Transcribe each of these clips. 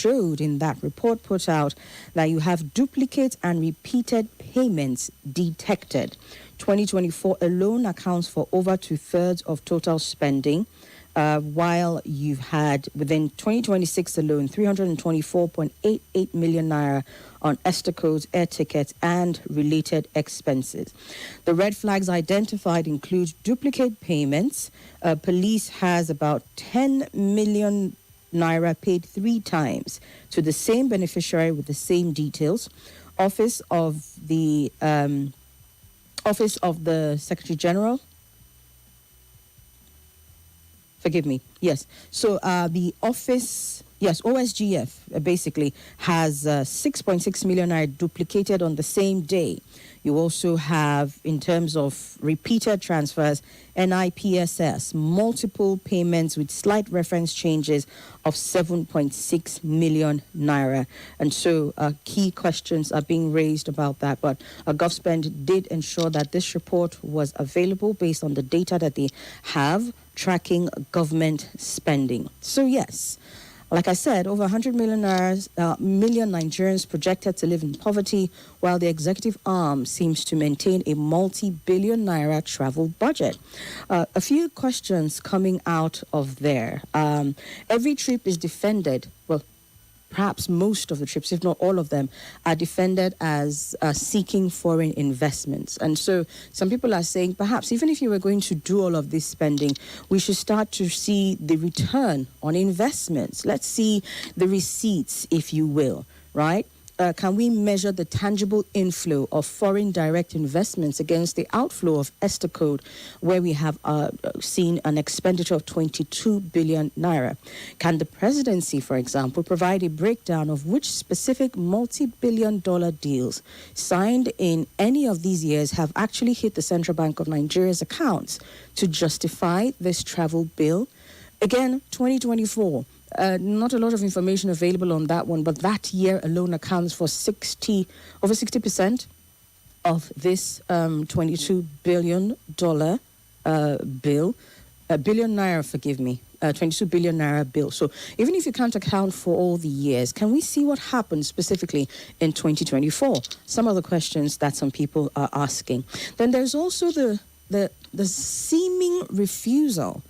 showed in that report put out that you have duplicate and repeated payments detected. 2024 alone accounts for over 2/3 of total spending, while you've had within 2026 alone 324.88 million naira on Estacode's air tickets and related expenses. The red flags identified include duplicate payments. Police has about 10 million naira paid 3 times to the same beneficiary with the same details. Office of the Secretary General. Forgive me. Yes. So the office, yes, OSGF basically has 6.6 million naira duplicated on the same day. You also have, in terms of repeated transfers, NIPSS, multiple payments with slight reference changes of 7.6 million naira. And so key questions are being raised about that. But GovSpend did ensure that this report was available based on the data that they have tracking government spending. So yes, like I said, over 100 million Nigerians projected to live in poverty, while the executive arm seems to maintain a multi-billion naira travel budget. A few questions coming out of there. Every trip is defended, well, perhaps most of the trips, if not all of them, are defended as seeking foreign investments. And so some people are saying, perhaps even if you were going to do all of this spending, we should start to see the return on investments. Let's see the receipts, if you will, right? Can we measure the tangible inflow of foreign direct investments against the outflow of Estacode, where we have seen an expenditure of 22 billion naira? Can the presidency, for example, provide a breakdown of which specific multi-billion-dollar deals signed in any of these years have actually hit the Central Bank of Nigeria's accounts to justify this travel bill? Again, 2024. Not a lot of information available on that one, but that year alone accounts for over 60% of this $22 billion bill. Billion naira, forgive me. 22 billion naira bill. So even if you can't account for all the years, can we see what happened specifically in 2024? Some of the questions that some people are asking. Then there's also the seeming refusal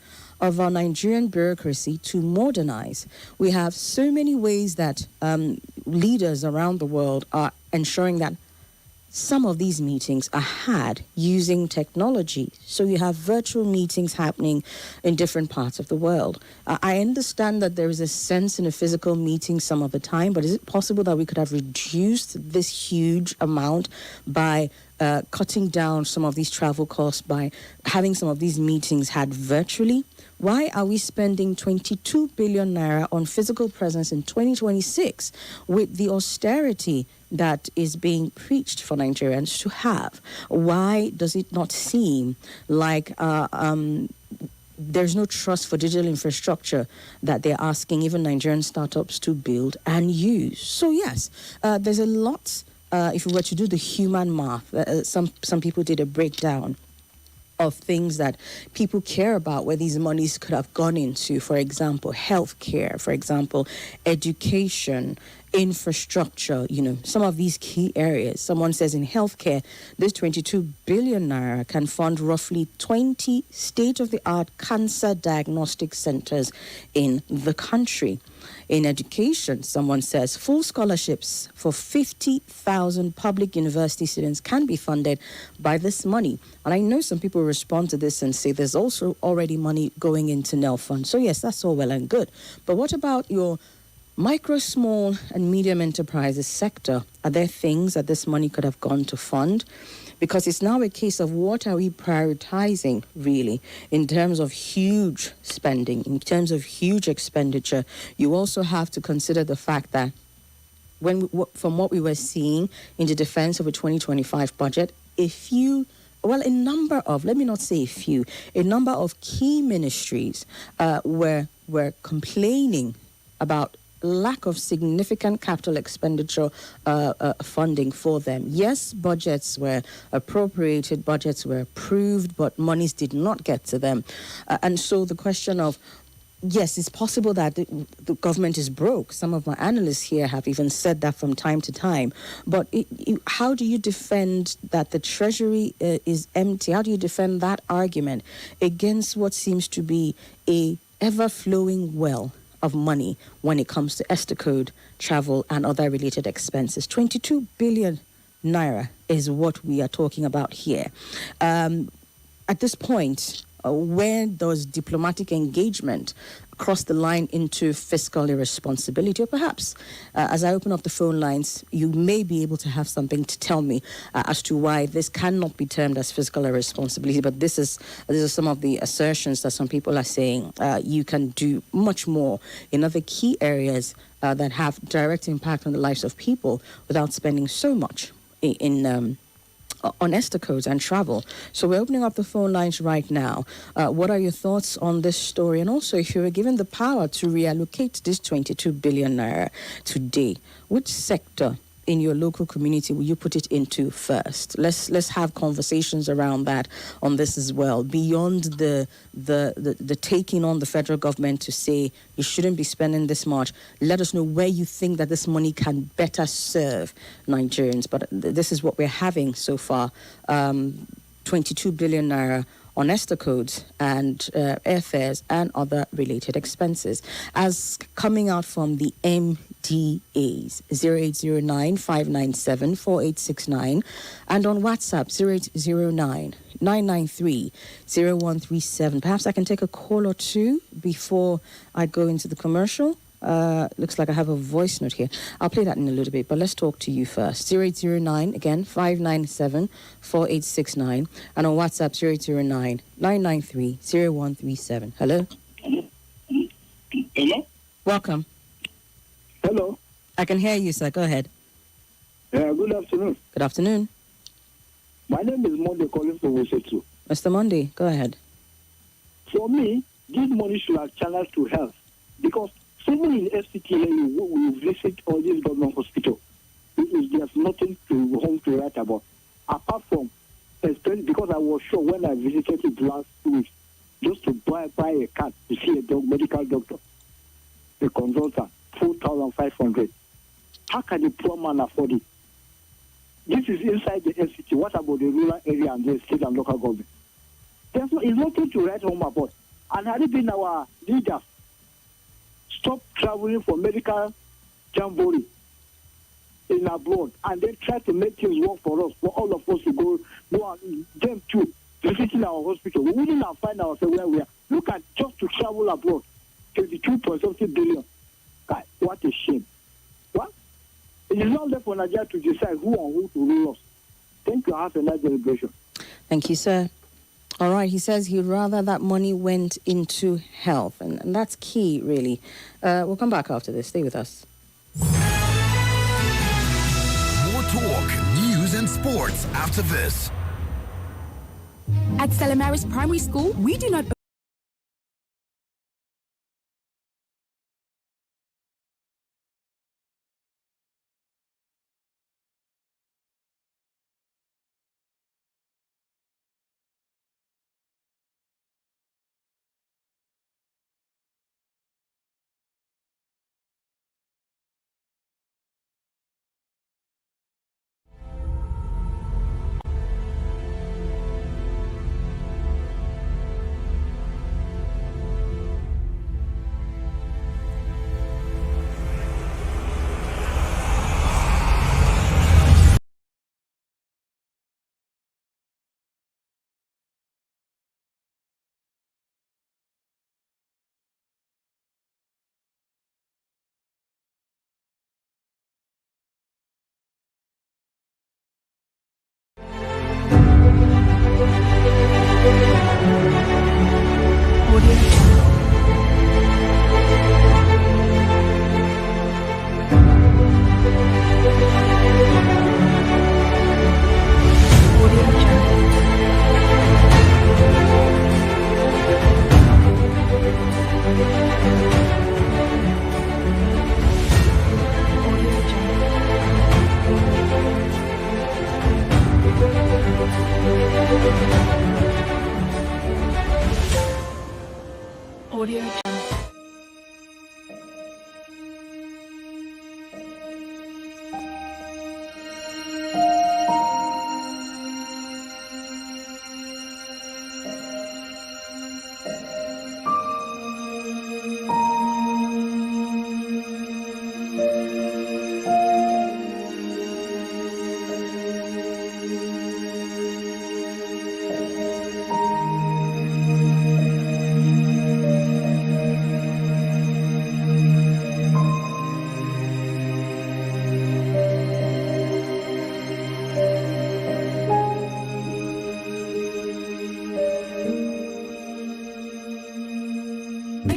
of our Nigerian bureaucracy to modernize. We have so many ways that leaders around the world are ensuring that some of these meetings are had using technology. So you have virtual meetings happening in different parts of the world. I understand that there is a sense in a physical meeting some of the time, but is it possible that we could have reduced this huge amount by cutting down some of these travel costs, by having some of these meetings had virtually? Why are we spending 22 billion naira on physical presence in 2026 with the austerity that is being preached for Nigerians to have? Why does it not seem like there's no trust for digital infrastructure that they're asking even Nigerian startups to build and use? So yes, there's a lot. If we were to do the human math, some people did a breakdown of things that people care about, where these monies could have gone into, for example, healthcare, for example, education, infrastructure, some of these key areas. Someone says in healthcare, this 22 billion naira can fund roughly 20 state-of-the-art cancer diagnostic centers in the country. In education, someone says full scholarships for 50,000 public university students can be funded by this money. And I know some people respond to this and say there's also already money going into NEL Fund. So yes, that's all well and good. But what about your micro, small and medium enterprises sector? Are there things that this money could have gone to fund? Because it's now a case of what are we prioritizing, really, in terms of huge spending, in terms of huge expenditure. You also have to consider the fact that from what we were seeing in the defense of a 2025 budget, a number of key ministries were complaining about lack of significant capital expenditure funding for them. Yes, budgets were appropriated, budgets were approved, but monies did not get to them. And so the question of yes, it's possible that the government is broke. Some of my analysts here have even said that from time to time. But how do you defend that the treasury is empty? How do you defend that argument against what seems to be a ever-flowing well of money when it comes to Estacode, travel, and other related expenses? 22 billion naira is what we are talking about here. At this point, where does diplomatic engagement cross the line into fiscal irresponsibility? Or perhaps, as I open up the phone lines, you may be able to have something to tell me as to why this cannot be termed as fiscal irresponsibility. But these are some of the assertions that some people are saying. You can do much more in other key areas that have direct impact on the lives of people without spending so much on Estacodes and travel. So we're opening up the phone lines right now. What are your thoughts on this story? And also, if you were given the power to reallocate this 22 billion naira today, which sector in your local community will you put it into first? Let's have conversations around that on this as well. Beyond the taking on the federal government to say you shouldn't be spending this much, let us know where you think that this money can better serve Nigerians. But this is what we're having so far. 22 billion naira on Estacodes and airfares and other related expenses. As coming out from the MDAs, 0809-597-4869, and on WhatsApp, 0809-993-0137. Perhaps I can take a call or two before I go into the commercial. Looks like I have a voice note here. I'll play that in a little bit, but let's talk to you first. 0809, again, 597-4869. And on WhatsApp, 0809-993-0137. Hello? Hello? Welcome. Hello? I can hear you, sir. Go ahead. Good afternoon. Good afternoon. My name is Monday calling from Wosetu. Mr. Monday, go ahead. For me, this money should have channeled to health, because someone in FCT will visit all these government hospitals. There's nothing to home to write about. Apart from, because I was sure when I visited it last 2 weeks, just to buy a card to see a medical doctor, a consultant, 4,500. How can a poor man afford it? This is inside the FCT. What about the rural area and the state and local government? There's nothing to write home about. And had it been our leaders stop traveling for medical jamboree in abroad and then try to make things work for us, for all of us to go and them too, visiting our hospital. We wouldn't have find ourselves where we are. Look at just to travel abroad, 22.something billion. God, what a shame. What? It is not left for Nigeria to decide who and who to rule us. Thank you. Have a nice celebration. Thank you, sir. All right, he says he'd rather that money went into health, and that's key, really. We'll come back after this. Stay with us. More talk, news, and sports after this. At Salamaris Primary School, we do not Audio Jungle.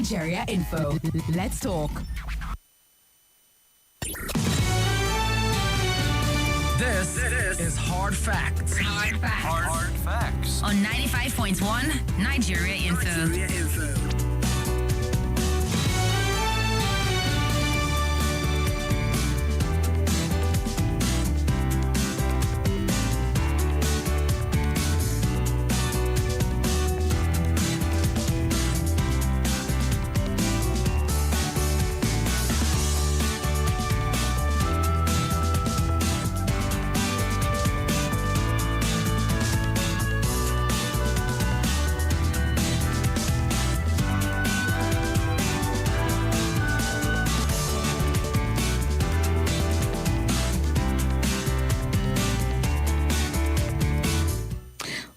Nigeria Info. Let's talk. This is Hard Facts. Hard Facts. Hard Facts. On 95.1 Nigeria Info.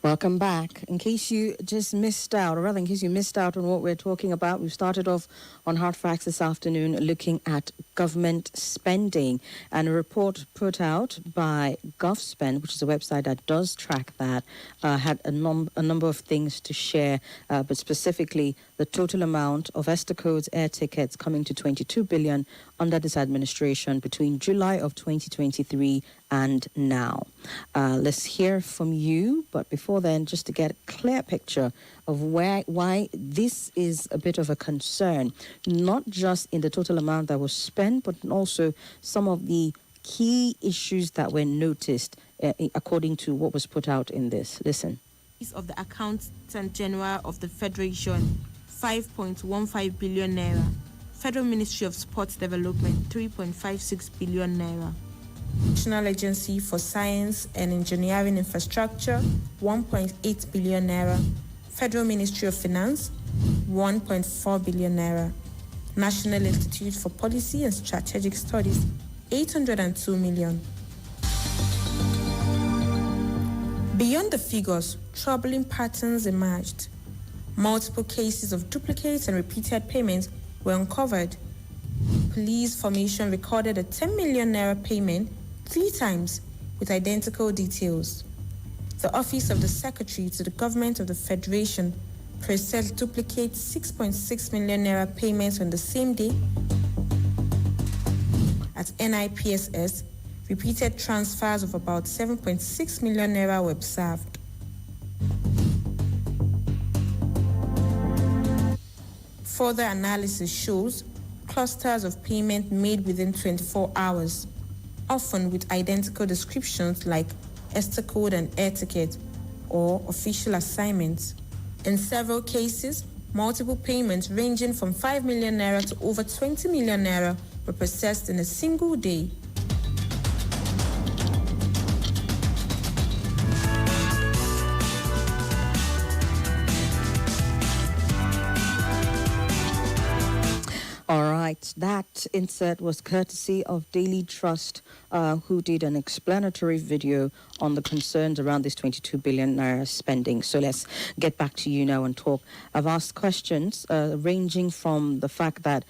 Welcome back. In case you just missed out, or rather in case you missed out on what we're talking about, we've started off on Hard Facts this afternoon looking at government spending, and a report put out by GovSpend, which is a website that does track that, had a number of things to share, but specifically the total amount of Estacode's air tickets coming to 22 billion under this administration between July of 2023 and now. Let's hear from you, but before then, just to get a clear picture of why this is a bit of a concern, not just in the total amount that was spent, but also some of the key issues that were noticed according to what was put out in this. Listen. Of the Accountant General of the Federation, 5.15 billion naira. Federal Ministry of Sports Development, 3.56 billion naira. National Agency for Science and Engineering Infrastructure, 1.8 billion naira. Federal Ministry of Finance, 1.4 billion naira. National Institute for Policy and Strategic Studies, 802 million. Beyond the figures, troubling patterns emerged. Multiple cases of duplicate and repeated payments were uncovered. Police formation recorded a 10 million naira payment 3 times with identical details. The Office of the Secretary to the Government of the Federation processed duplicate 6.6 million naira payments on the same day. At NIPSS, repeated transfers of about 7.6 million naira were observed. Further analysis shows clusters of payment made within 24 hours, often with identical descriptions like Estacode and air ticket or official assignments. In several cases, multiple payments ranging from 5 million naira to over 20 million naira were processed in a single day. All right, that insert was courtesy of Daily Trust, who did an explanatory video on the concerns around this 22 billion naira spending. So let's get back to you now and talk. I've asked questions ranging from the fact that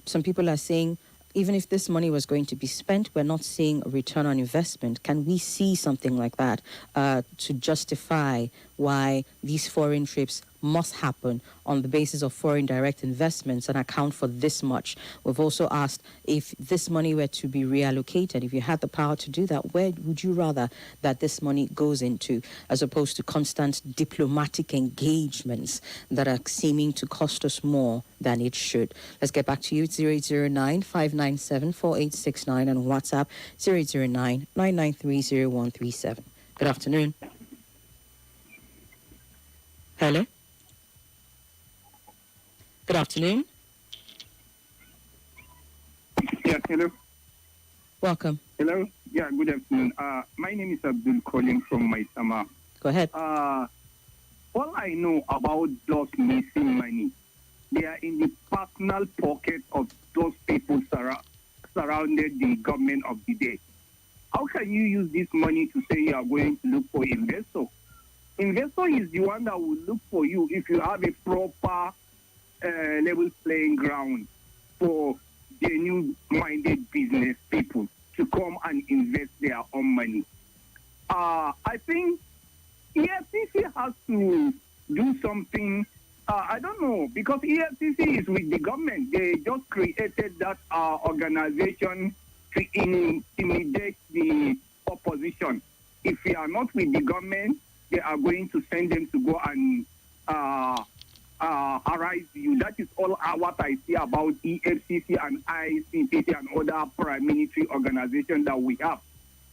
some people are saying, even if this money was going to be spent, we're not seeing a return on investment. Can we see something like that to justify why these foreign trips must happen on the basis of foreign direct investments and account for this much? We've also asked, if this money were to be reallocated, if you had the power to do that, where would you rather that this money goes into, as opposed to constant diplomatic engagements that are seeming to cost us more than it should? Let's get back to you. 009-597-4869 and WhatsApp 009-993-0137. Good afternoon. Hello. Good afternoon. Yes, hello. Welcome. Hello. Yeah, good afternoon. My name is Abdul calling from Maitama. Go ahead. All I know about those missing money, they are in the personal pocket of those people surrounded the government of the day. How can you use this money to say you are going to look for investor? Investor is the one that will look for you if you have a proper level playing ground for genuine-minded business people to come and invest their own money. I think EFCC has to do something I don't know, because EFCC is with the government. They just created that organization to intimidate the opposition. If we are not with the government, they are going to send them to go and harass you. That is all what I see about EFCC and ICPC and other paramilitary organizations that we have.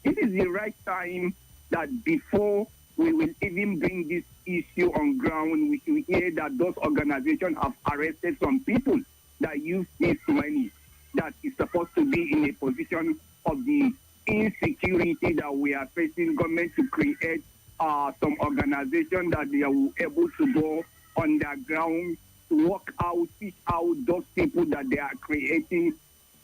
It is the right time that before we will even bring this issue on ground, we should hear that those organizations have arrested some people that use this money that is supposed to be in a position of the insecurity that we are facing. Government to create some organization that they are able to go on the ground to work out, teach out those people that they are creating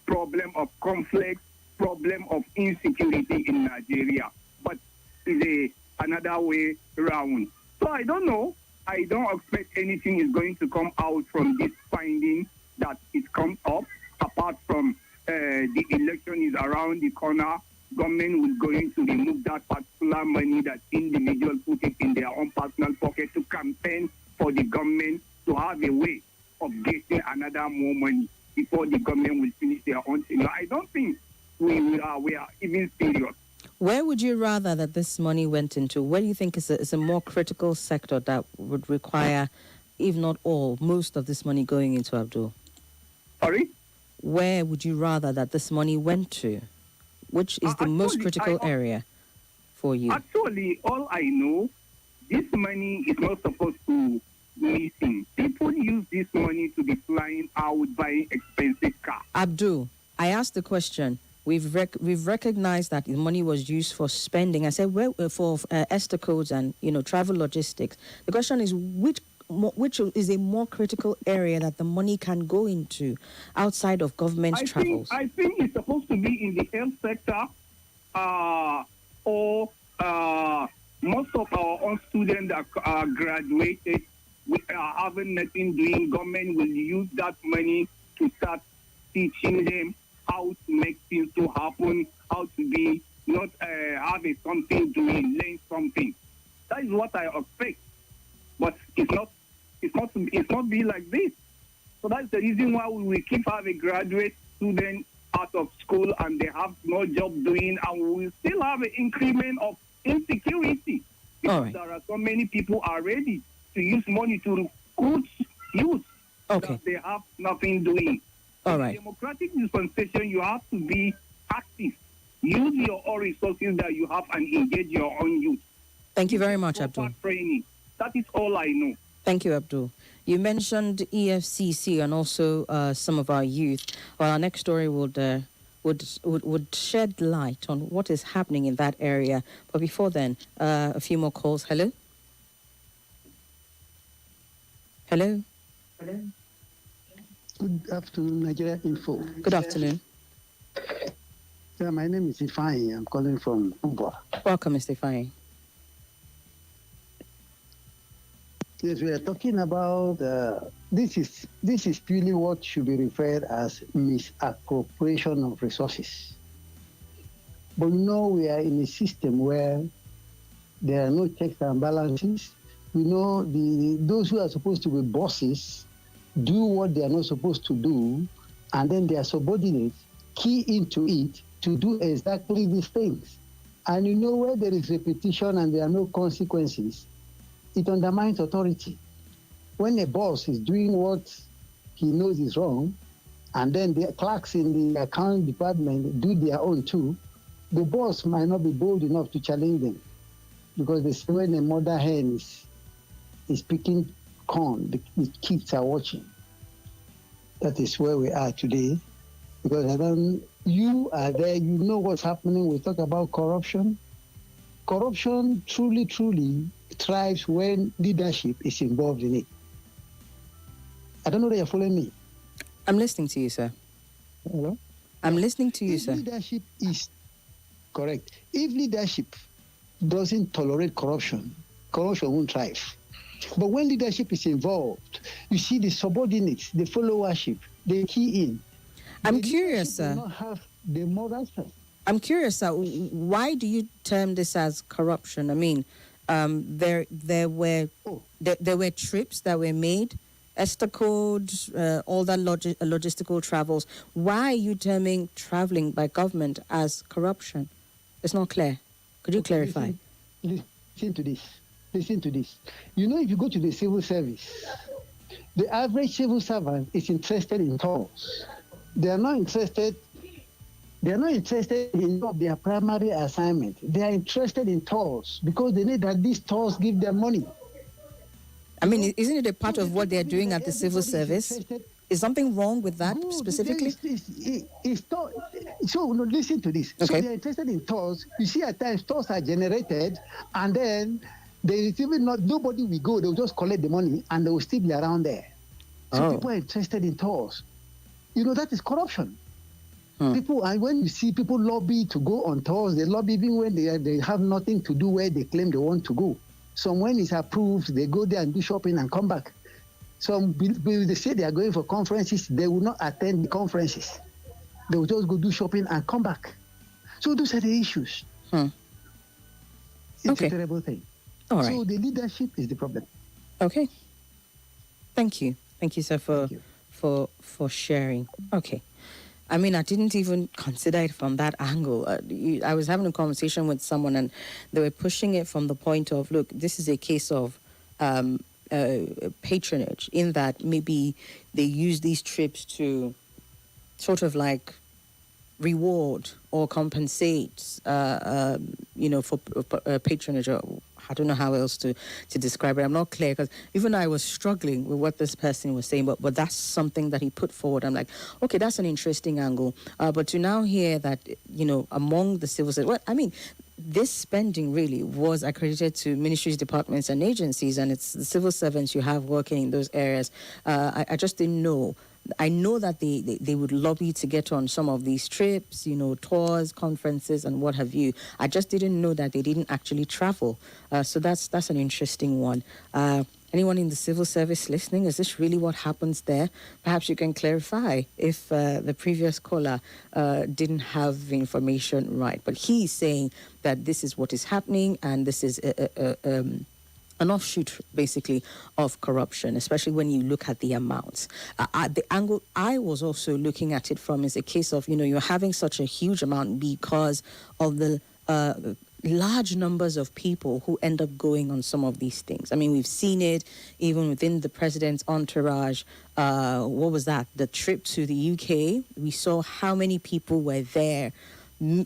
problem of conflict, problem of insecurity in Nigeria. But it's another way around. So I don't know. I don't expect anything is going to come out from this finding that it comes up, apart from the election is around the corner. Government will going to remove that particular money that individuals put it in their own personal pocket to campaign for the government to have a way of getting another more money before the government will finish their own thing. I don't think we are even serious. Where would you rather that this money went into? Where do you think is a more critical sector that would require, if not all, most of this money going into, Abdul? Sorry? Where would you rather that this money went to? Which is the most critical area for you? Actually, all I know, this money is not supposed to be missing. People use this money to be flying out buying expensive cars. Abdul, I asked the question. We've recognized that the money was used for spending. I said, well, for Estacodes and travel logistics. The question is, which is a more critical area that the money can go into outside of government travels? I think it's supposed to be in the health sector, or most of our own students that are graduated, we are having nothing doing. Government will use that money to start teaching them how to make things to happen, how to be not have something doing, learn something. That is what I expect. But it's not be like this. So that's the reason why we will keep having graduate students out of school and they have no job doing, and we will still have an increment of insecurity because there are so many people are ready to use money to recruit youth. Okay. They have nothing doing. All In right. democratic dispensation, you have to be active. Use your own resources that you have and engage your own youth. Thank you very much, Abdul. Training. That is all I know. Thank you, Abdul. You mentioned EFCC and also some of our youth. Well, our next story would shed light on what is happening in that area. But before then, a few more calls. Hello? Hello? Good afternoon, Nigeria Info. Good afternoon. Yeah, my name is Ifeanyi. I'm calling from Uber. Welcome, Mr. Ifeanyi. Yes, we are talking about this is purely what should be referred as misappropriation of resources. But we are in a system where there are no checks and balances. Those who are supposed to be bosses do what they are not supposed to do, and then their subordinates key into it to do exactly these things. And where there is repetition and there are no consequences, it undermines authority. When a boss is doing what he knows is wrong, and then the clerks in the account department do their own too, the boss might not be bold enough to challenge them. Because they say when a mother hen is picking corn, the kids are watching. That is where we are today. Because you are there, you know what's happening. We talk about corruption. Corruption truly thrives when leadership is involved in it. I don't know that you're following me. I'm listening to you, sir. Hello? I'm listening to you, sir. Leadership is correct. If leadership doesn't tolerate corruption won't thrive. But when leadership is involved, you see the subordinates, the followership, they key in. I'm curious, sir. Not have the moral sense. I'm curious, sir. Why do you term this as corruption? I mean, there were trips that were made, Estacode, all that logistical travels. Why are you terming traveling by government as corruption? It's not clear. Could you clarify? Listen to this. Listen to this. You know, if you go to the civil service, the average civil servant is interested in tolls. They are not interested in their primary assignment. They are interested in tolls because they need that these tolls give them money. I mean, isn't it a part of what they're doing at the civil service? Is something wrong with that specifically? So listen to this. Okay. So they're interested in tolls. You see, at times tolls are generated, and then nobody will go. They'll just collect the money, and they will still be around there. So people are interested in tolls. You know, that is corruption. People, and when you see people lobby to go on tours, they lobby even when they have nothing to do where they claim they want to go. So when it's approved, they go there and do shopping and come back. Some they say they are going for conferences, they will not attend the conferences. They will just go do shopping and come back. So those are the issues. It's a terrible thing. All right. So the leadership is the problem. Okay. Thank you, sir, for sharing. Okay. I mean, I didn't even consider it from that angle. I was having a conversation with someone, and they were pushing it from the point of, look, this is a case of patronage, in that maybe they use these trips to sort of like reward or compensate, for patronage. Or I don't know how else to describe it. I'm not clear, because even I was struggling with what this person was saying, but that's something that he put forward. I'm like, okay, that's an interesting angle. But to now hear that, among the civil service, well, I mean, this spending really was accredited to ministries, departments, and agencies, and it's the civil servants you have working in those areas. I just didn't know. I know that they would lobby to get on some of these trips, tours, conferences, and what have you. I just didn't know that they didn't actually travel. So that's an interesting one. Anyone in the civil service listening, is this really what happens there? Perhaps you can clarify if the previous caller didn't have the information right. But he's saying that this is what is happening, and this is an offshoot, basically, of corruption, especially when you look at the amounts. The angle I was also looking at it from is a case of, you're having such a huge amount because of the large numbers of people who end up going on some of these things. I mean, we've seen it even within the president's entourage. What was that? The trip to the UK. We saw how many people were there,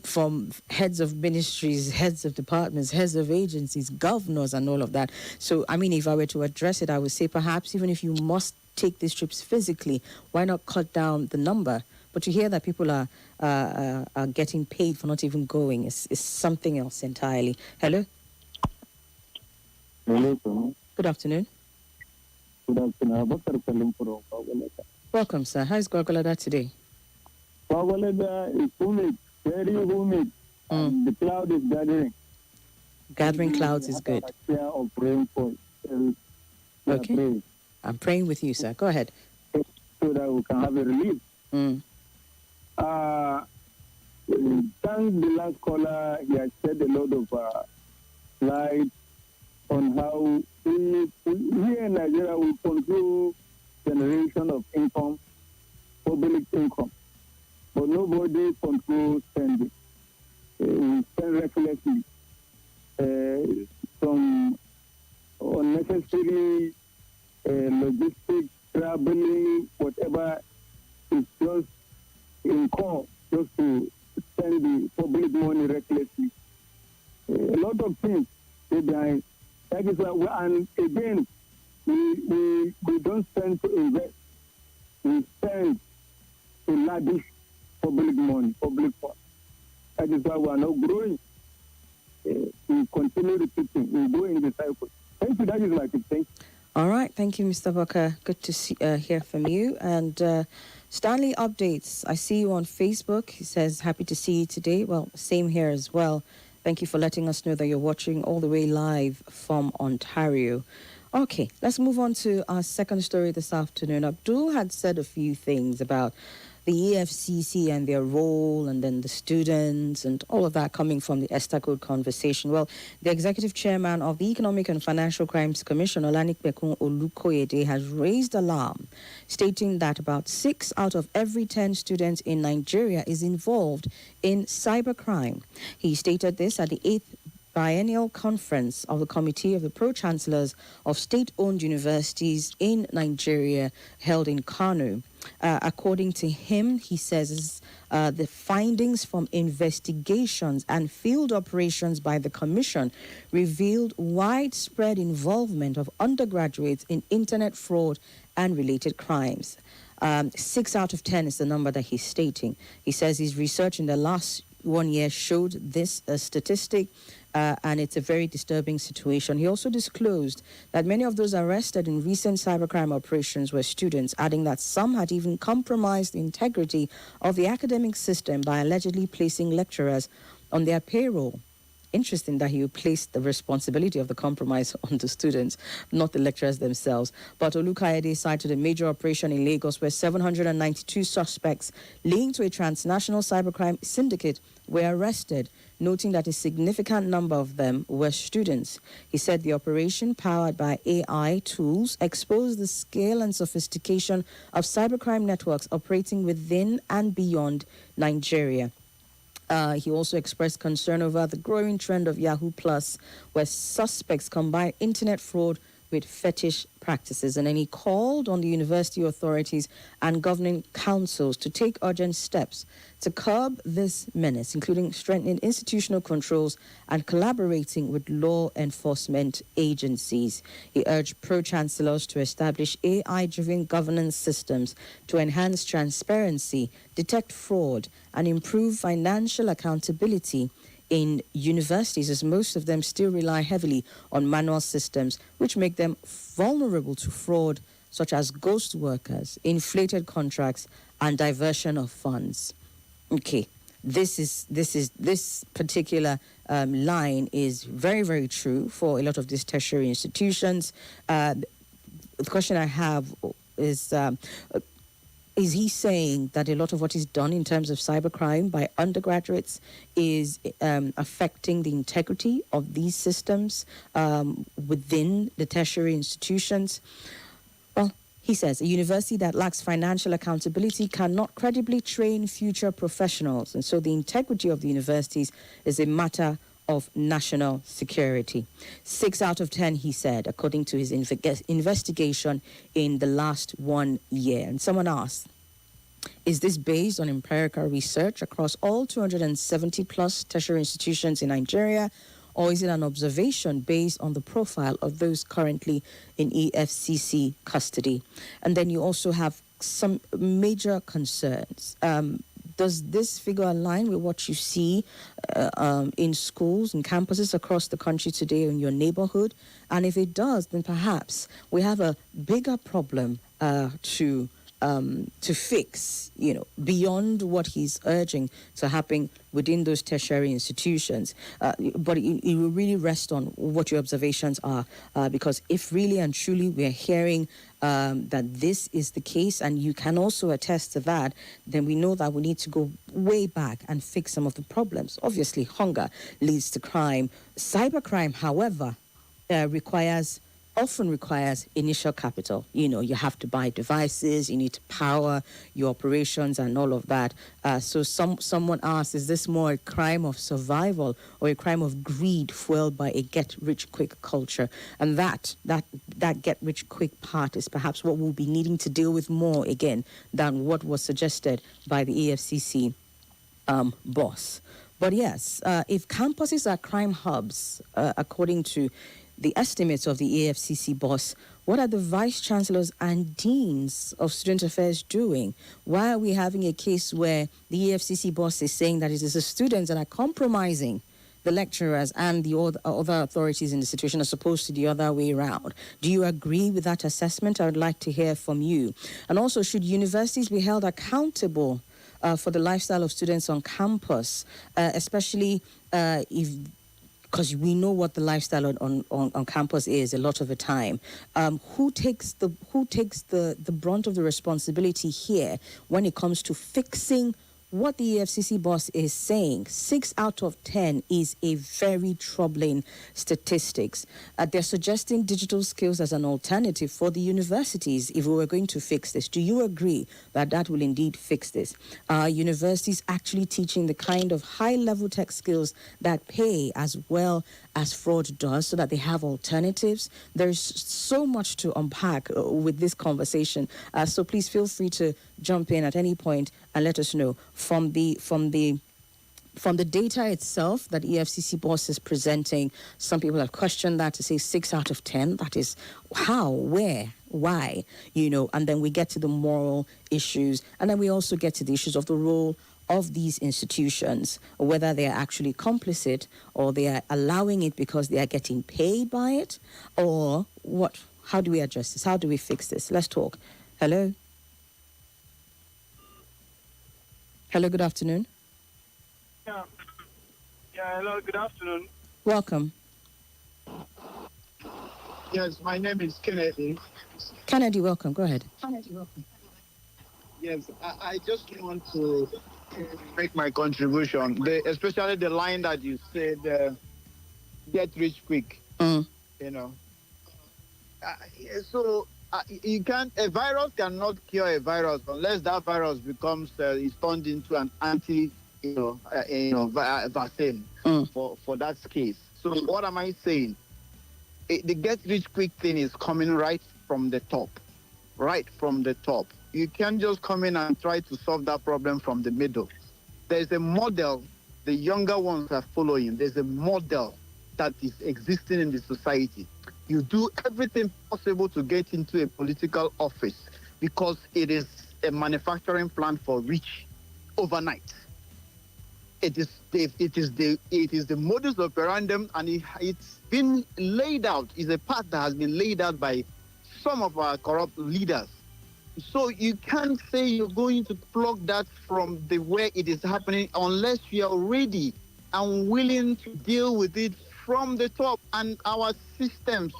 from heads of ministries, heads of departments, heads of agencies, governors, and all of that. So, I mean, if I were to address it, I would say perhaps even if you must take these trips physically, why not cut down the number? But to hear that people are getting paid for not even going is something else entirely. Hello? Hello, sir. Good afternoon. Good afternoon. Welcome, sir. How is Gwagwalada today? Gwagwalada is humid, very humid. The cloud is gathering. Gathering clouds is good. Of rainfall. Okay. I'm praying with you, sir. Go ahead. So that we can have a relief. Thank the last caller. He has shed a lot of light on how we here in Nigeria we control generation of income, public income, but nobody controls spending. We spend recklessly. Some unnecessary logistics, traveling, whatever, is just in call just to spend the public money recklessly. A lot of things go behind. That is why, and again, we don't spend to invest. We spend to lavish public money, public funds. That is why we are not growing. We continue repeating. We go in the cycle. Thank you. That is my thing. All right. Thank you, Mr. Baka. Good to hear from you. And Stanley updates. I see you on Facebook. He says, happy to see you today. Well, same here as well. Thank you for letting us know that you're watching all the way live from Ontario. Okay, let's move on to our second story this afternoon. Abdul had said a few things about the EFCC and their role, and then the students and all of that coming from the Estacode conversation. Well, the executive chairman of the Economic and Financial Crimes Commission, Olanikpekun Olukoyede, has raised alarm, stating that about 6 out of every 10 students in Nigeria is involved in cybercrime. He stated this at the 8th biennial conference of the Committee of the Pro-Chancellors of State-Owned Universities in Nigeria, held in Kano. According to him, he says the findings from investigations and field operations by the Commission revealed widespread involvement of undergraduates in internet fraud and related crimes. 6 out of 10 is the number that he's stating. He says his research in the last 1 year showed this statistic, and it's a very disturbing situation. He also disclosed that many of those arrested in recent cybercrime operations were students, adding that some had even compromised the integrity of the academic system by allegedly placing lecturers on their payroll. Interesting that he placed the responsibility of the compromise on the students, not the lecturers themselves. But Olukayede cited a major operation in Lagos where 792 suspects linked to a transnational cybercrime syndicate were arrested, noting that a significant number of them were students. He said the operation, powered by AI tools, exposed the scale and sophistication of cybercrime networks operating within and beyond Nigeria. He also expressed concern over the growing trend of Yahoo Plus, where suspects combine internet fraud with fetish practices. And then he called on the university authorities and governing councils to take urgent steps to curb this menace, including strengthening institutional controls and collaborating with law enforcement agencies. He urged pro-chancellors to establish AI-driven governance systems to enhance transparency, detect fraud, and improve financial accountability in universities, as most of them still rely heavily on manual systems, which make them vulnerable to fraud, such as ghost workers, inflated contracts, and diversion of funds. Okay, this particular line is very, very true for a lot of these tertiary institutions. The question I have is he saying that a lot of what is done in terms of cybercrime by undergraduates is affecting the integrity of these systems within the tertiary institutions? Well, he says a university that lacks financial accountability cannot credibly train future professionals, and so the integrity of the universities is a matter of national security. 6 out of 10, he said, according to his investigation in the last 1 year. And someone asked, is this based on empirical research across all 270 plus tertiary institutions in Nigeria, or is it an observation based on the profile of those currently in EFCC custody? And then you also have some major concerns. Does this figure align with what you see in schools and campuses across the country today in your neighborhood? And if it does, then perhaps we have a bigger problem to fix, beyond what he's urging to happen within those tertiary institutions. But it will really rest on what your observations are, because if really and truly we're hearing that this is the case, and you can also attest to that, then we know that we need to go way back and fix some of the problems. Obviously, hunger leads to crime. Cybercrime, however, often requires initial capital. You have to buy devices, you need to power your operations and all of that. So someone asked, is this more a crime of survival or a crime of greed fueled by a get-rich-quick culture? And that get-rich-quick part is perhaps what we'll be needing to deal with more, again, than what was suggested by the EFCC boss. But yes, if campuses are crime hubs, according to the estimates of the AFCC boss, what are the vice chancellors and deans of student affairs doing? Why are we having a case where the AFCC boss is saying that it is the students that are compromising the lecturers and the other authorities in the situation, as opposed to the other way around? Do you agree with that assessment? I would like to hear from you. And also, should universities be held accountable for the lifestyle of students on campus, especially if because we know what the lifestyle on campus is a lot of the time. Who takes the brunt of the responsibility here when it comes to fixing what the EFCC boss is saying? 6 out of 10 is a very troubling statistics. They're suggesting digital skills as an alternative for the universities if we were going to fix this. Do you agree that that will indeed fix this? Are universities actually teaching the kind of high-level tech skills that pay as well as fraud does so that they have alternatives? There's so much to unpack with this conversation. So please feel free to jump in at any point and let us know from the data itself that EFCC boss is presenting. Some people have questioned that to say 6 out of 10. That is how, where, why, and then we get to the moral issues, and then we also get to the issues of the role of these institutions, whether they are actually complicit or they are allowing it because they are getting paid by it, or what. How do we address this? How do we fix this? Let's talk. Hello? Hello, good afternoon. Yeah, hello, good afternoon. Welcome. Yes, my name is Kennedy. Kennedy, welcome. Go ahead. Yes, I just want to make my contribution, especially the line that you said, get rich quick, you can't. A virus cannot cure a virus unless that virus becomes is turned into an vaccine for that case. So what am I saying? The get rich quick thing is coming right from the top. You can't just come in and try to solve that problem from the middle. There's a model the younger ones are following. There's a model that is existing in the society. You do everything possible to get into a political office because it is a manufacturing plant for rich overnight. It is the modus operandi, and it's been laid out. It's a path that has been laid out by some of our corrupt leaders. So you can't say you're going to plug that from the where it is happening unless you are ready and willing to deal with it from the top. And our systems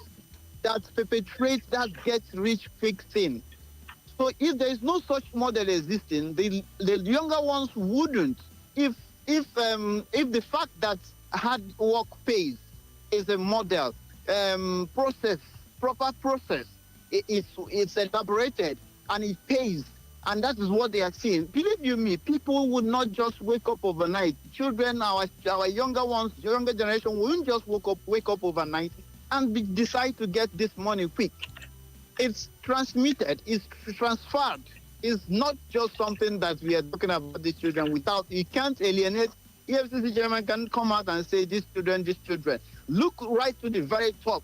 that perpetrate that get rich quick thing. So if there is no such model existing, the younger ones wouldn't. If the fact that hard work pays is a model, proper process, it's elaborated and it pays, and that is what they are seeing. Believe you me, people would not just wake up overnight. Children, our younger ones, younger generation, won't just wake up overnight and decide to get this money quick. It's transmitted, it's transferred. It's not just something that we are talking about these children without. You can't alienate. EFCC chairman can come out and say these children. Look right to the very top.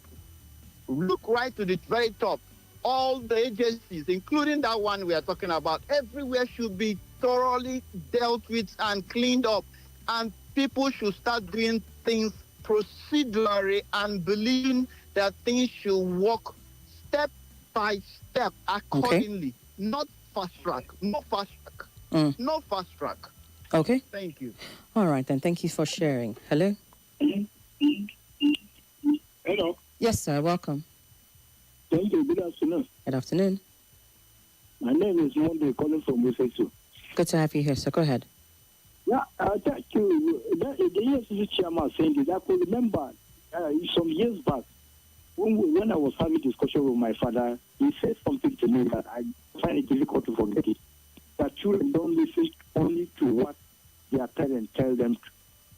All the agencies, including that one we are talking about, everywhere should be thoroughly dealt with and cleaned up. And people should start doing things procedurally and believing that things should work step by step accordingly. Okay. Not fast track. No fast track. Okay. Thank you. All right, then. Thank you for sharing. Hello? Hello. Yes, sir. Welcome. Thank you. Good afternoon. Good afternoon. My name is Monday, calling from Wusesu. Good to have you here, sir. Go ahead. Yeah, thank you. The EFCC chairman saying this, I could remember some years back when I was having discussion with my father, he said something to me that I find it difficult to forget it. That children don't listen only to what their parents tell them,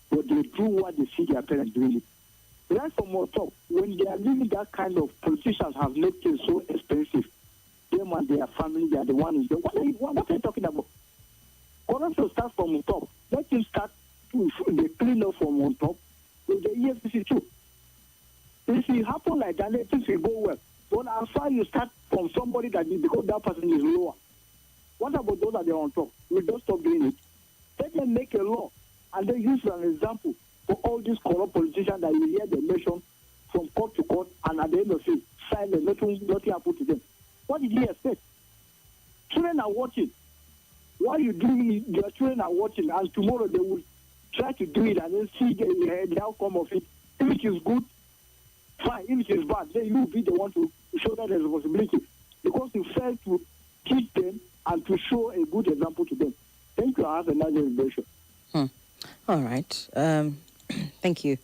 but they do what they see their parents doing it. Right from on top, when they are living that kind of politicians have made things so expensive, them and their family, they are the ones. What are you talking about? Corruption starts from on top. Let him start the clean up from on top with the EFCC too. If it happen like that, things will go well. But as far as you start from somebody that is because that person is lower, what about those that are on top? We don't stop doing it. Let them make a law and then use as an example for all these corrupt politicians that you hear the nation from court to court, and at the end of it, silent, nothing happened to them. What did he expect? Children are watching. What you do, your children are watching, and tomorrow they will try to do it and then see the outcome of it. If it is good, fine. If it is bad, then you will be the one to shoulder the responsibility because you failed to teach them and to show a good example to them. Thank you. I have another invitation. All right. Thank you.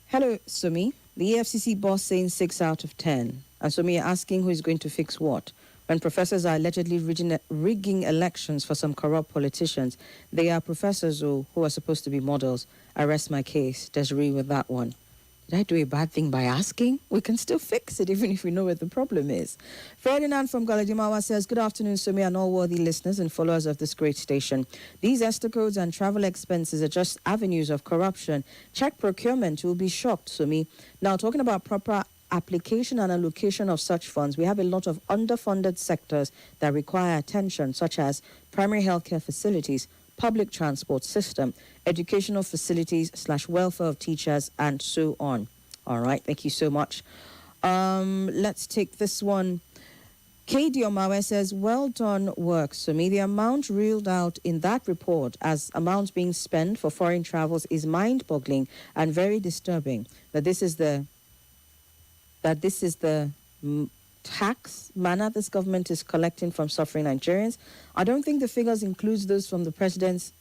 Hello, Somi. The EFCC boss saying 6 out of 10. And Somi, you're asking who is going to fix what? When professors are allegedly rigging elections for some corrupt politicians, they are professors who are supposed to be models. I rest my case. Disagree with that one. Did I do a bad thing by asking? We can still fix it even if we know where the problem is. Ferdinand from Galadimawa says, good afternoon, Somi, and all worthy listeners and followers of this great station. These Estacodes and travel expenses are just avenues of corruption. Check procurement, you will be shocked, Somi. Now, talking about proper application and allocation of such funds, we have a lot of underfunded sectors that require attention, such as primary healthcare facilities, public transport system, educational facilities / welfare of teachers, and so on. All right, thank you so much. Let's take this one. KD Omawe says, well done work, Sumi. The amount reeled out in that report as amounts being spent for foreign travels is mind-boggling and very disturbing. That this is the tax manner this government is collecting from suffering Nigerians. I don't think the figures includes those from the president's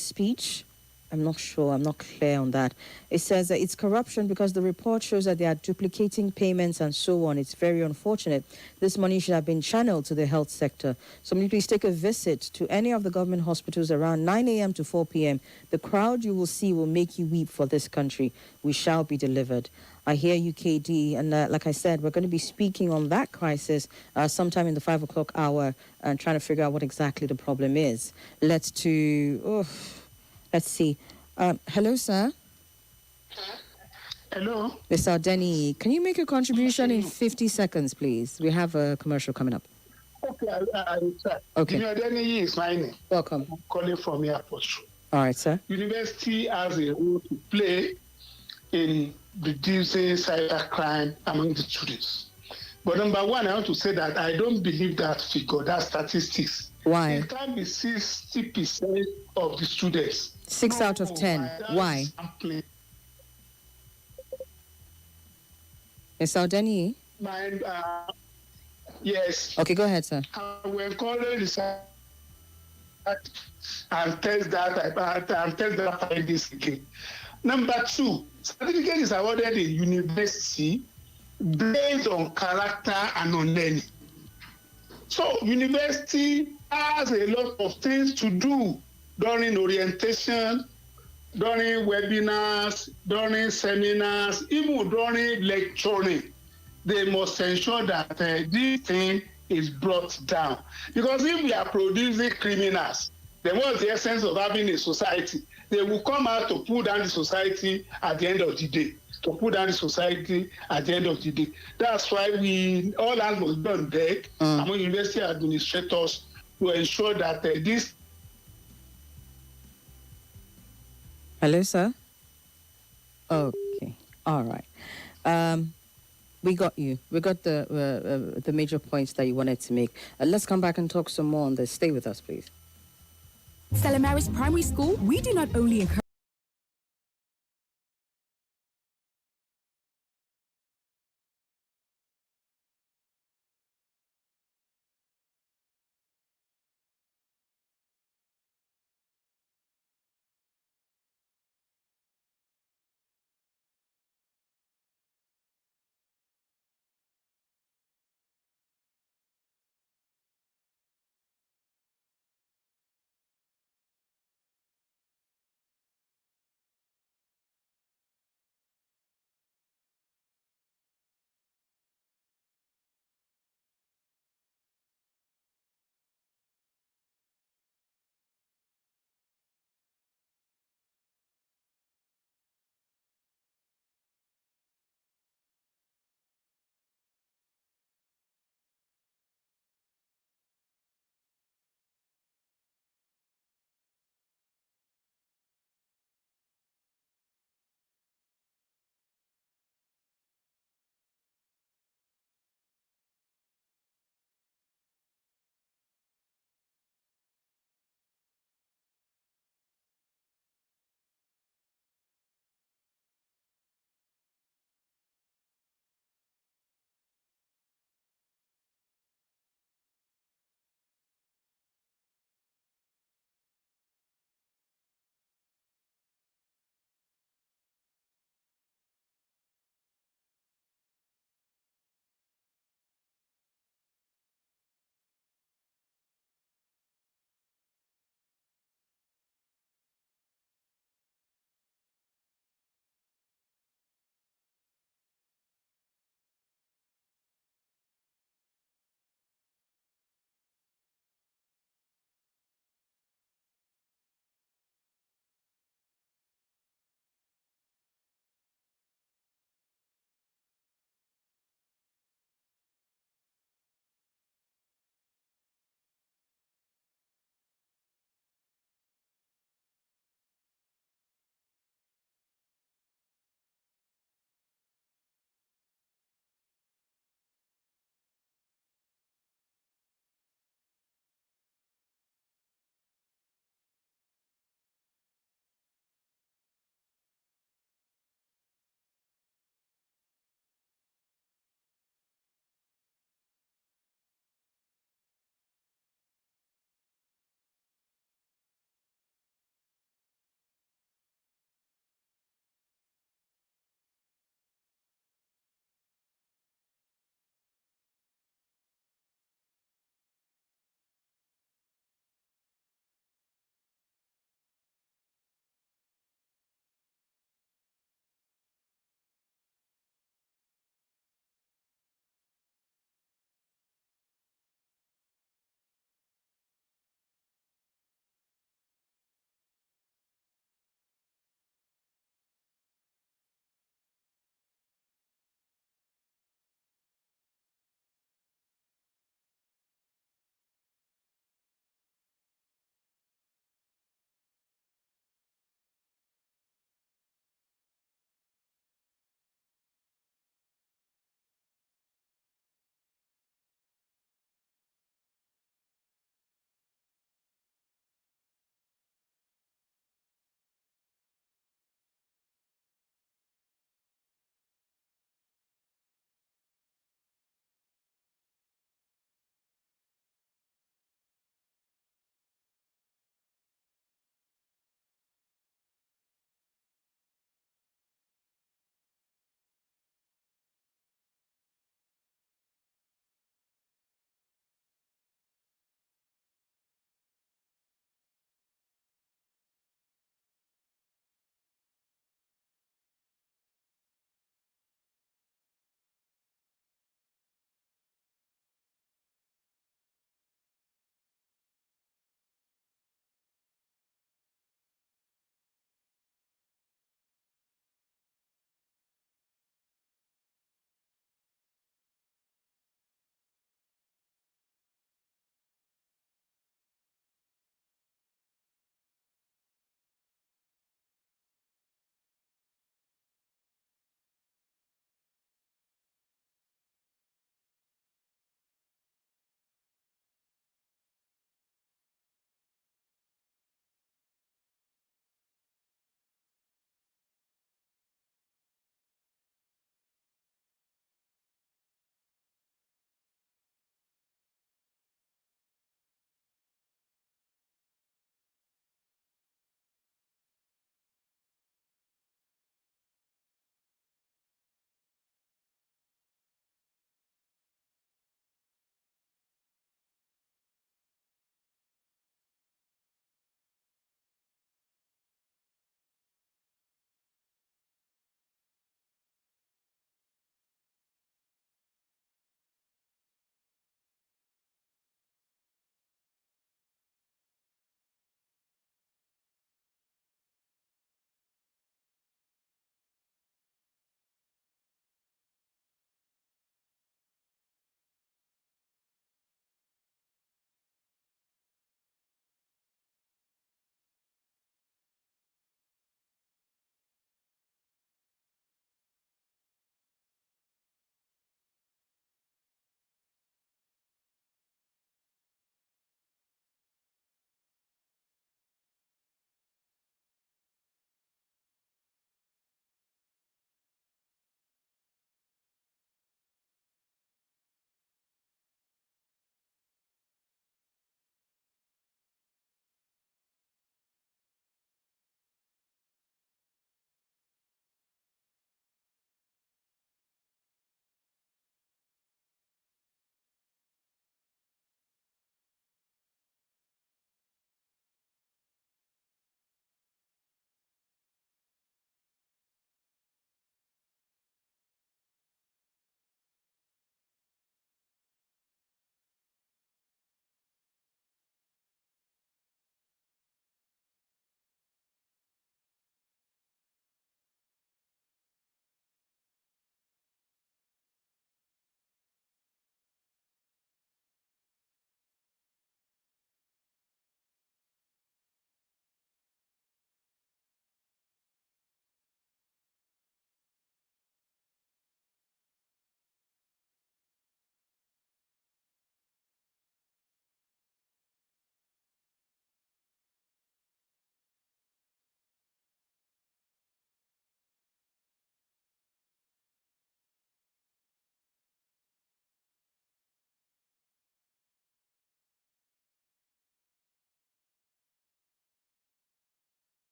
speech. I'm not sure. I'm not clear on that. It says that it's corruption because the report shows that they are duplicating payments and so on. It's very unfortunate. This money should have been channeled to the health sector. So please take a visit to any of the government hospitals around 9 a.m. to 4 p.m. The crowd you will see will make you weep for this country. We shall be delivered. I hear you, KD, and like I said, we're going to be speaking on that crisis sometime in the 5 o'clock hour and trying to figure out what exactly the problem is. Let's see. Hello, sir. Hello. Mr. Denny, can you make a contribution in 50 seconds, please? We have a commercial coming up. Okay, I will try. Okay. Denny is my name. Welcome. I'm calling from Airport. All right, sir. University has a role to play in reducing cybercrime among the students. But number one, I want to say that I don't believe that figure, that statistics. Why? It can be 60% of the students. 6 out of 10. Why? Mr. Denny? Yes. Okay, go ahead, sir. I will encourage research and test that findings again. Number two, certificate is awarded in university based on character and on learning. So university has a lot of things to do during orientation, during webinars, during seminars, even during lecturing. They must ensure that this thing is brought down. Because if we are producing criminals, then what's the essence of having a society? They will come out to pull down the society at the end of the day. That's why we all hands must be on deck among university administrators to ensure that this. Hello, sir. Okay. All right. We got you. We got the major points that you wanted to make. Let's come back and talk some more on this. Stay with us, please. Stella Maris Primary School, we do not only encourage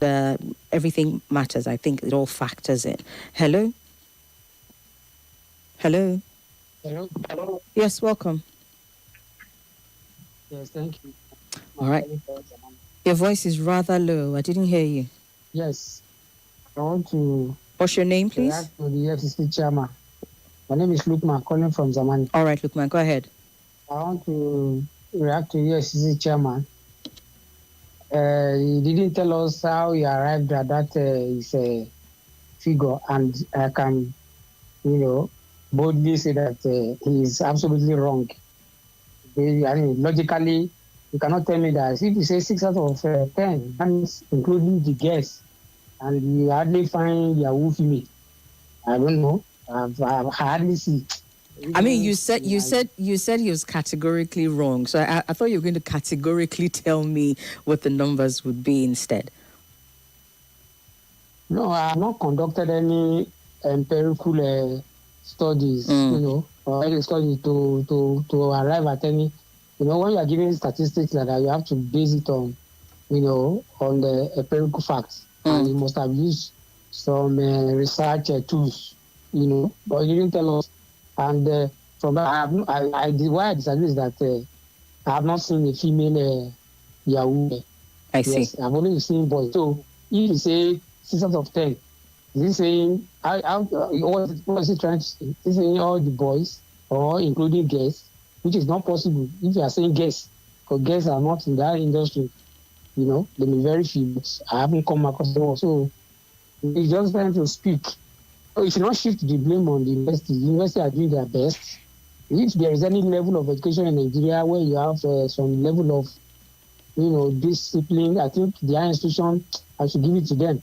everything matters. I think it all factors in. Hello? Hello? Hello. Hello. Yes, welcome. Yes, thank you. All right. Your voice is rather low. I didn't hear you. Yes. I want to... What's your name, please? React to the FCC chairman. My name is Lukman, calling from Zamani. All right, Lukman, go ahead. I want to react to the FCC chairman. He didn't tell us how he arrived at that his figure, and I can, boldly say that he is absolutely wrong. I mean, logically, you cannot tell me that if you say 6 out of 10, that's including the guests, and you hardly find Yahoo female. I don't know. I've hardly seen. I mean, you said he was categorically wrong. So I thought you were going to categorically tell me what the numbers would be instead. No, I have not conducted any empirical studies, or any study to arrive at any. When you are giving statistics like that, you have to base it on, on the empirical facts. And you must have used some research tools, but you didn't tell us. And from that, why I disagree is that I have not seen a female Yahoo. I see. Yes, I've only seen boys. So if you say 6 out of 10, is he saying, what is he trying to say? Is he saying all the boys or including guests, which is not possible if you are saying guests, because guests are not in that industry. They be very few, but I haven't come across them all. So he's just trying to speak. So you should not shift the blame on the university. The university are doing their best. If there is any level of education in Nigeria where you have some level of, discipline, I think the higher institution, I should give it to them.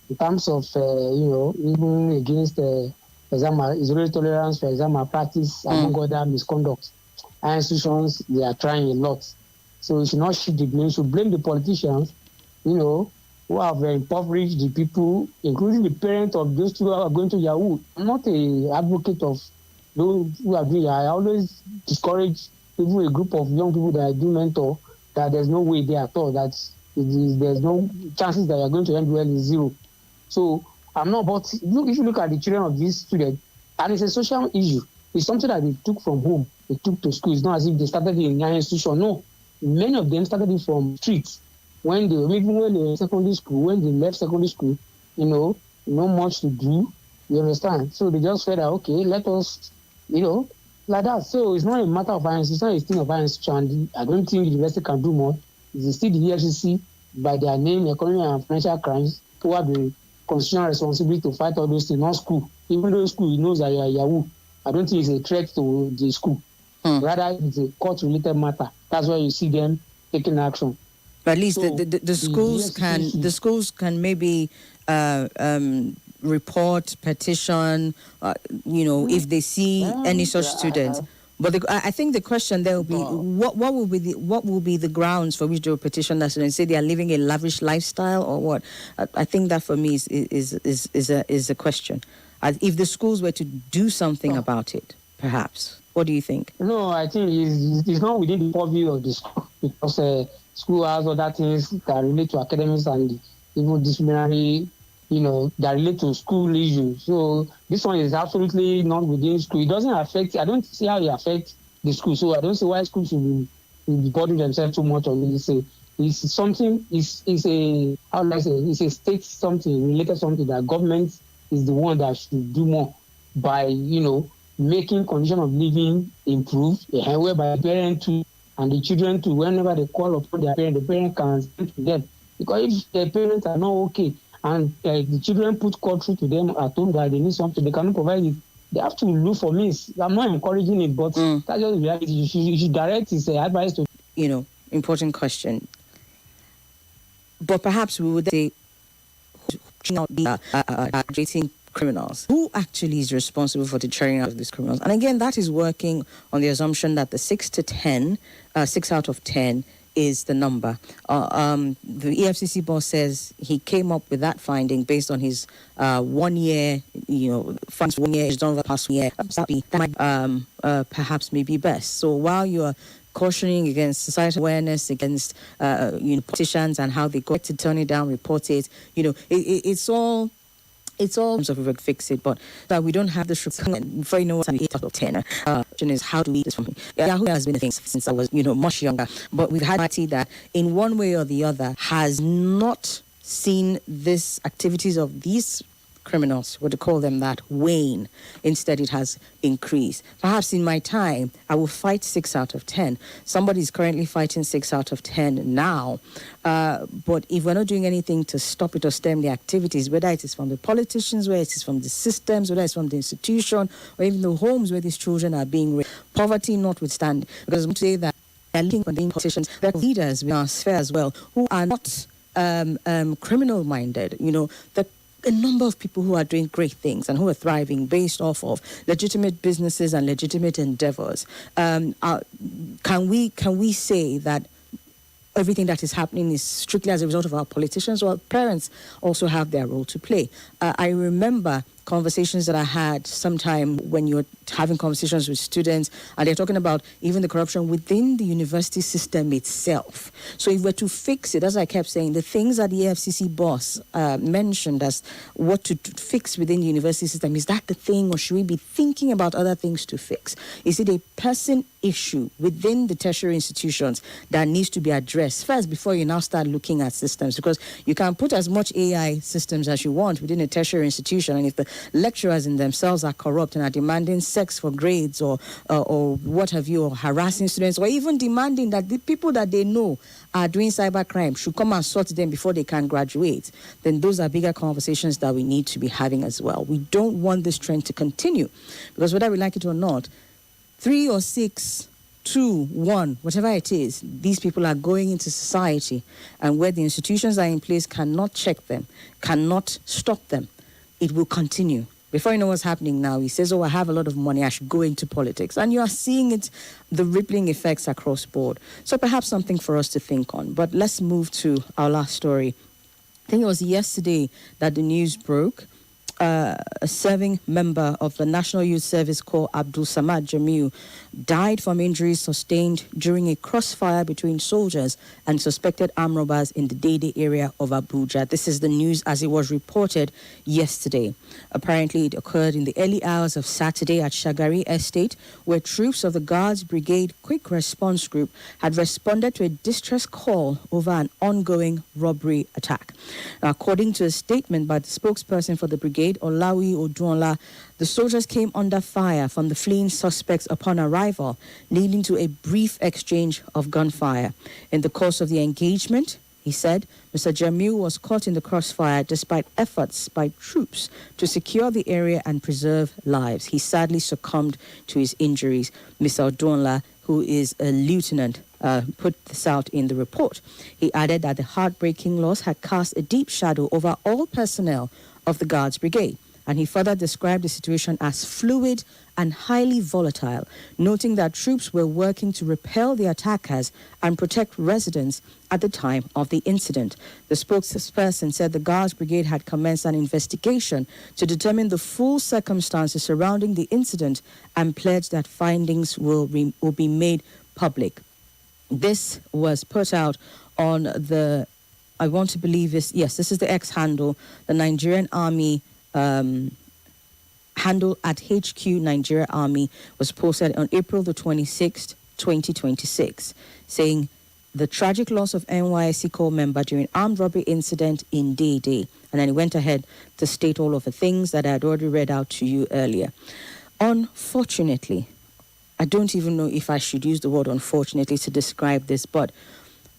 In terms of, even against zero tolerance for exam malpractice, among other misconduct. Higher institutions, they are trying a lot. So you should not shift the blame. You should blame the politicians, who have impoverished the people, including the parents of those who are going to Yahoo. I'm not an advocate of those who are doing Yahoo. I always discourage even a group of young people that I do mentor that there's no way there at all, that there's no chances that you're going to end well in zero. So I'm not, but if you look at the children of these students, and it's a social issue. It's something that they took from home, they took to school. It's not as if they started in an institution. No, many of them started it from streets. When they were in secondary school, when they left secondary school, not much to do. You understand? So they just said, okay, let us, like that. So it's not a matter of our institution, it's still of our institution. And I don't think the university can do more. It's still the EFCC, by their name, economic and financial crimes, who have the constitutional responsibility to fight all those things, not school. Even though school knows that you are Yahoo, I don't think it's a threat to the school. Rather, it's a court-related matter. That's why you see them taking action. But at least so the schools can maybe report, petition, if they see any such students. But I think the question there will be what will be the grounds for which they will petition that student? Say they are living a lavish lifestyle or what? I think that for me is a question. If the schools were to do something about it, perhaps. What do you think? No, I think it's not within the purview of the school, because school has other things that relate to academics and even disciplinary, that relate to school issues. So this one is absolutely not within school. It doesn't affect, I don't see how it affects the school. So I don't see why schools should be burdening themselves too much on this. It's something, it's a state something, related something that government is the one that should do more by, making condition of living improve, whereby the parent too and the children too, whenever they call upon their parent, the parent can speak to them. Because if their parents are not okay and the children put call through to them at home that they need something, they cannot provide it, they have to look for means. I'm not encouraging it, but that's just reality. You should direct his advice to... Important question. But perhaps we would say, not be addressing criminals. Who actually is responsible for deterring out of these criminals? And again, that is working on the assumption that the 6 out of 10 is the number. The EFCC boss says he came up with that finding based on his 1 year, funds 1 year, he's done over the past 1 year. That might perhaps may be best. So while you're cautioning against societal awareness, against politicians and how they go to turn it down, report it. It's all so we would fix it, but that we don't have this before you know what 8 out of 10. Question is, how do we do this from me? Yahoo has been a thing since I was much younger, but we've had party that in one way or the other has not seen this activities of these criminals, what to call them that, wane. Instead, it has increased. Perhaps in my time, I will fight 6 out of 10. Somebody is currently fighting 6 out of 10 now. But if we're not doing anything to stop it or stem the activities, whether it is from the politicians, whether it is from the systems, whether it's from the institution, or even the homes where these children are being raised, poverty notwithstanding, because I'm say that they're linking with the politicians, they're leaders in our sphere as well, who are not criminal-minded. A number of people who are doing great things and who are thriving based off of legitimate businesses and legitimate endeavors. Can we say that everything that is happening is strictly as a result of our politicians? Well, parents also have their role to play. I remember conversations that I had sometime when you're having conversations with students, and they're talking about even the corruption within the university system itself. So if we're to fix it, as I kept saying, the things that the FCC boss mentioned as what to fix within the university system, is that the thing, or should we be thinking about other things to fix? Is it a person issue within the tertiary institutions that needs to be addressed first before you now start looking at systems? Because you can put as much AI systems as you want within a tertiary institution, and if the lecturers in themselves are corrupt and are demanding sex for grades or what have you, or harassing students, or even demanding that the people that they know are doing cybercrime should come and sort them before they can graduate, then those are bigger conversations that we need to be having as well. We don't want this trend to continue, because whether we like it or not, 3 or 6, 2, 1, whatever it is, these people are going into society, and where the institutions are in place cannot check them, cannot stop them, it will continue. Before you know what's happening now, he says, I have a lot of money, I should go into politics. And you are seeing it, the rippling effects across board. So perhaps something for us to think on. But let's move to our last story. I think it was yesterday that the news broke. A serving member of the National Youth Service Corps, Abdul Samad Jamiu, died from injuries sustained during a crossfire between soldiers and suspected armed robbers in the Dede area of Abuja. This is the news as it was reported yesterday. Apparently, it occurred in the early hours of Saturday at Shagari Estate, where troops of the Guards Brigade Quick Response Group had responded to a distress call over an ongoing robbery attack. Now, according to a statement by the spokesperson for the brigade, Olawi Odunla, the soldiers came under fire from the fleeing suspects upon arrival, leading to a brief exchange of gunfire. In the course of the engagement, he said, Mr. Jamiu was caught in the crossfire despite efforts by troops to secure the area and preserve lives. He sadly succumbed to his injuries. Mr. Odunla, who is a lieutenant, put this out in the report. He added that the heartbreaking loss had cast a deep shadow over all personnel of the Guards Brigade, and he further described the situation as fluid and highly volatile, noting that troops were working to repel the attackers and protect residents at the time of the incident. The spokesperson said the Guards Brigade had commenced an investigation to determine the full circumstances surrounding the incident and pledged that findings will be made public. This was put out on the, I want to believe this is the X handle, the Nigerian Army handle at HQ Nigeria Army was posted on April the 26th, 2026, saying the tragic loss of NYSC Corps member during armed robbery incident in Dede. And then he went ahead to state all of the things that I had already read out to you earlier. Unfortunately, I don't even know if I should use the word unfortunately to describe this, but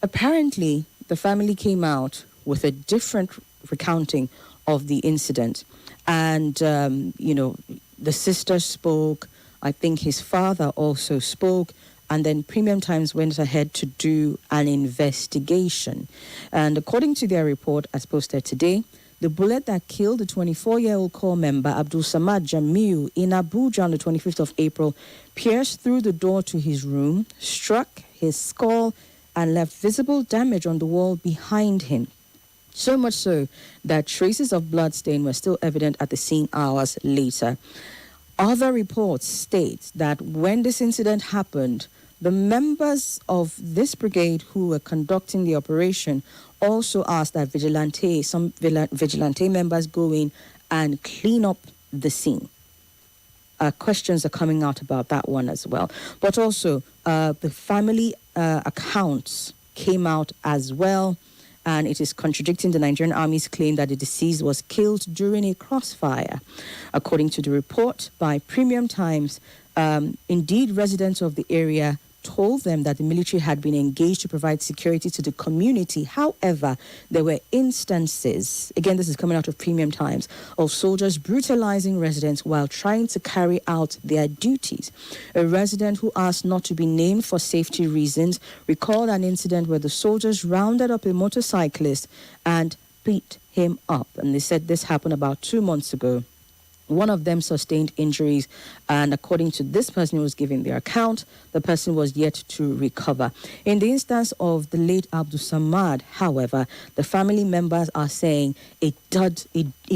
apparently the family came out with a different recounting of the incident. And, the sister spoke. I think his father also spoke. And then Premium Times went ahead to do an investigation. And according to their report, as posted today, the bullet that killed the 24-year-old Corps member, Abdul Samad Jamiu, in Abuja on the 25th of April, pierced through the door to his room, struck his skull, and left visible damage on the wall behind him. So much so that traces of bloodstain were still evident at the scene hours later. Other reports state that when this incident happened, the members of this brigade who were conducting the operation also asked that some vigilante members go in and clean up the scene. Questions are coming out about that one as well. But also, the family accounts came out as well, and it is contradicting the Nigerian Army's claim that the deceased was killed during a crossfire. According to the report by Premium Times, indeed, residents of the area told them that the military had been engaged to provide security to the community. However, there were instances, again, this is coming out of Premium Times, of soldiers brutalizing residents while trying to carry out their duties. A resident who asked not to be named for safety reasons recalled an incident where the soldiers rounded up a motorcyclist and beat him up. And they said this happened about 2 months ago. One of them sustained injuries, and according to this person who was giving their account, the person was yet to recover. In the instance of the late Abdul Samad, however, the family members are saying it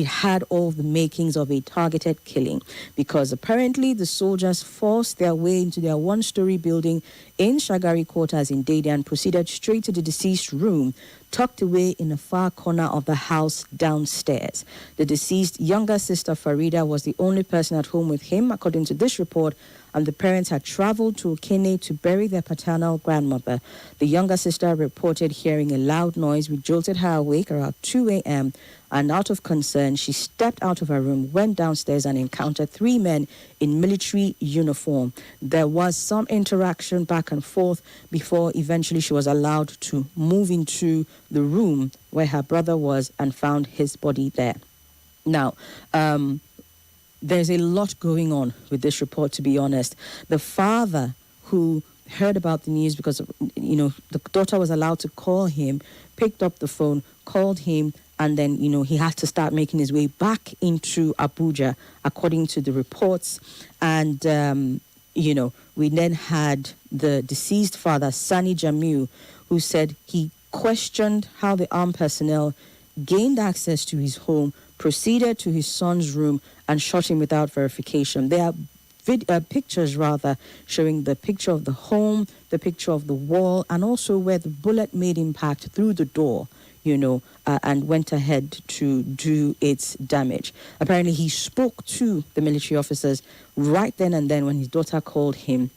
had all the makings of a targeted killing, because apparently the soldiers forced their way into their one-story building in Shagari quarters in Dede and proceeded straight to the deceased room, tucked away in a far corner of the house downstairs. The deceased younger sister, Farida, was the only person at home with him, according to this report, and the parents had traveled to Okene to bury their paternal grandmother. The younger sister reported hearing a loud noise which jolted her awake around 2 a.m., and out of concern, she stepped out of her room, went downstairs, and encountered 3 men in military uniform. There was some interaction back and forth before eventually she was allowed to move into the room where her brother was and found his body there. Now, there's a lot going on with this report, to be honest. The father who heard about the news because, the daughter was allowed to call him, picked up the phone, called him, and then, he had to start making his way back into Abuja, according to the reports. And, we then had the deceased father, Sani Jamil, who said he questioned how the armed personnel gained access to his home, proceeded to his son's room, and shot him without verification. There are pictures, showing the picture of the home, the picture of the wall, and also where the bullet made impact through the door, and went ahead to do its damage. Apparently, he spoke to the military officers right then and then when his daughter called him.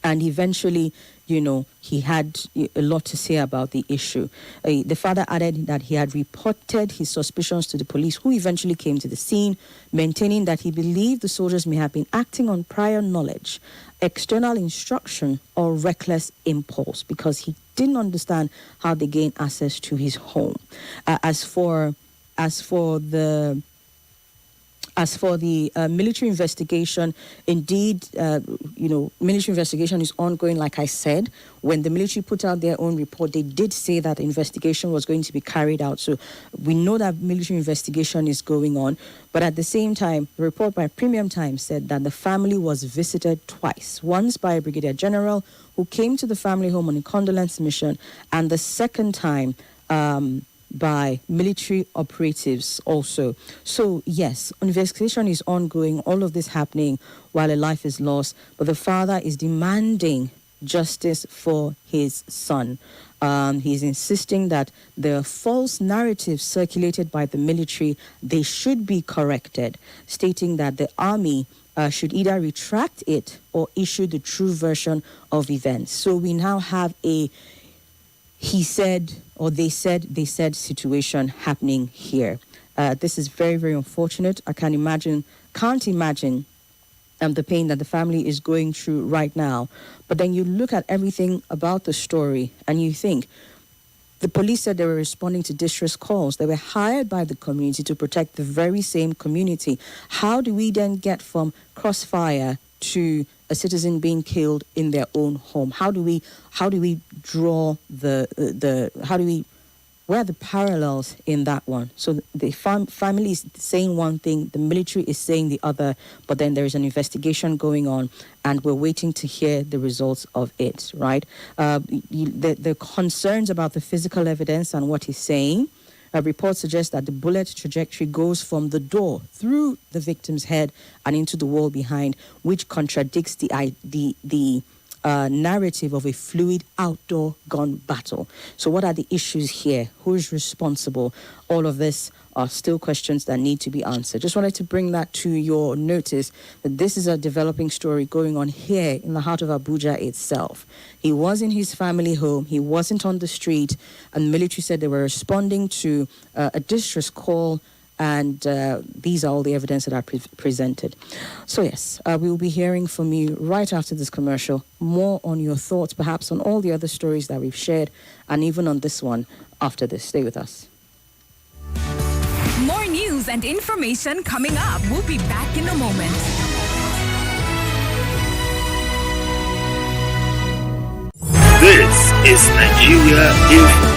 And eventually, he had a lot to say about the issue. The father added that he had reported his suspicions to the police, who eventually came to the scene, maintaining that he believed the soldiers may have been acting on prior knowledge, external instruction, or reckless impulse, because he didn't understand how they gained access to his home. As for the military investigation, indeed, military investigation is ongoing, like I said. When the military put out their own report, they did say that investigation was going to be carried out. So we know that military investigation is going on. But at the same time, the report by Premium Times said that the family was visited twice. Once by a brigadier general who came to the family home on a condolence mission, and the second time by military operatives also. So yes, investigation is ongoing, all of this happening while a life is lost, but the father is demanding justice for his son. He's insisting that the false narratives circulated by the military, they should be corrected, stating that the army should either retract it or issue the true version of events. So we now have a he said, or they said situation happening here. This is very, very unfortunate. I can't imagine the pain that the family is going through right now. But then you look at everything about the story and you think, the police said they were responding to distress calls. They were hired by the community to protect the very same community. How do we then get from crossfire to a citizen being killed in their own home? How do we draw where are the parallels in that one? So the family is saying one thing, the military is saying the other, but then there is an investigation going on, and we're waiting to hear the results of it, right? The concerns about the physical evidence and what he's saying, a report suggests that the bullet trajectory goes from the door through the victim's head and into the wall behind, which contradicts the narrative of a fluid outdoor gun battle. So what are the issues here? Who is responsible? All of this are still questions that need to be answered. Just wanted to bring that to your notice, that this is a developing story going on here in the heart of Abuja itself. He was in his family home. He wasn't on the street. And the military said they were responding to a distress call. And these are all the evidence that are presented. So yes, we will be hearing from you right after this commercial, more on your thoughts, perhaps on all the other stories that we've shared, and even on this one after this. Stay with us. More news and information coming up. We'll be back in a moment. This is Nigeria Info.